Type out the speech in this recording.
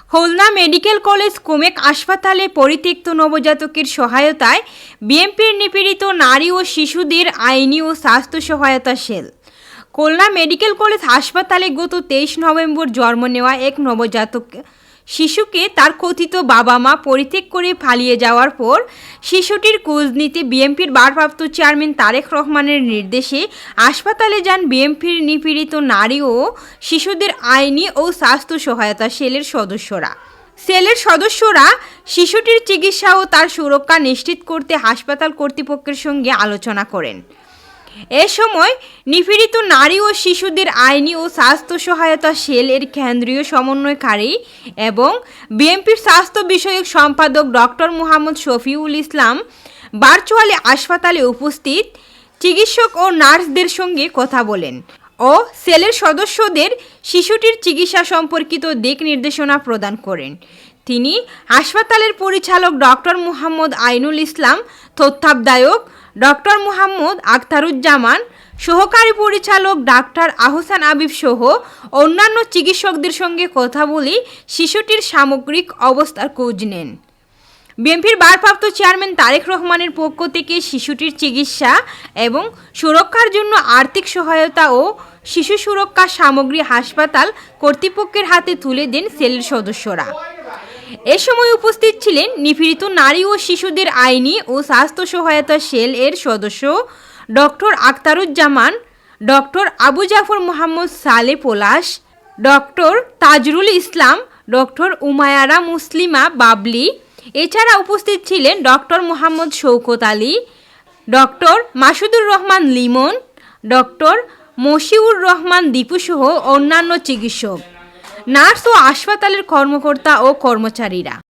Khulna medical college Kumek হাসপাতালে পরিত্যক্ত নবজাতকের সহায়তায় বিএনপির নিপীড়িত নারী ও শিশুদের আইনি ও স্বাস্থ্য সহায়তা সেল। খুলনা মেডিকেল কলেজ হাসপাতালে গত 23 নভেম্বর জন্ম নেওয়া এক নবজাতক শিশুকে তার কথিত বাবা মা পরিত্যাগ করে পালিয়ে যাওয়ার পর শিশুটির খোঁজ নিতে বিএনপির ভারপ্রাপ্ত চেয়ারম্যান তারেক রহমানের নির্দেশে হাসপাতালে যান বিএনপির নিপীড়িত নারী ও শিশুদের আইনি ও স্বাস্থ্য সহায়তা সেলের সদস্যরা শিশুটির চিকিৎসা ও তার সুরক্ষা নিশ্চিত করতে হাসপাতাল কর্তৃপক্ষের সঙ্গে আলোচনা করেন। এ সময় নিপীড়িত নারী ও শিশুদের আইনি ও স্বাস্থ্য সহায়তা সেল এর কেন্দ্রীয় সমন্বয়কারী এবং বিএনপির স্বাস্থ্য বিষয়ক সম্পাদক ডক্টর মোহাম্মদ শফিউল ইসলাম ভার্চুয়ালি হাসপাতালে উপস্থিত চিকিৎসক ও নার্সদের সঙ্গে কথা বলেন ও সেলের সদস্যদের শিশুটির চিকিৎসা সম্পর্কিত দিক নির্দেশনা প্রদান করেন। তিনি হাসপাতালের পরিচালক ডক্টর মোহাম্মদ আইনুল ইসলাম, তত্ত্বাবধায়ক ডক্টর মোহাম্মদ আখতারুজ্জামান, সহকারী পরিচালক ডাক্তার আহসান আবিব সহ অন্যান্য চিকিৎসকদের সঙ্গে কথা বলে শিশুটির সামগ্রিক অবস্থার খোঁজ নেন। বিএনপির ভারপ্রাপ্ত চেয়ারম্যান তারেক রহমানের পক্ষ থেকে শিশুটির চিকিৎসা এবং সুরক্ষার জন্য আর্থিক সহায়তা ও শিশু সুরক্ষা সামগ্রী হাসপাতাল কর্তৃপক্ষের হাতে তুলে দেন সেলের সদস্যরা। এ সময় উপস্থিত ছিলেন নিপীড়িত নারী ও শিশুদের আইনি ও স্বাস্থ্য সহায়তা সেল এর সদস্য doctor Akhtaruzzaman, doctor Abu Jafar Mohammad Saleh Palash, doctor Tajrul Islam, doctor Umaira Muslima Babli. এছাড়া উপস্থিত ছিলেন doctor Mohammad Shawkat Ali, doctor Masudur Rahman Limon, doctor Moshiur Rahman Dipu সহ অন্যান্য চিকিৎসক, নার্স ও হাসপাতালের কর্মকর্তা ও কর্মচারীরা।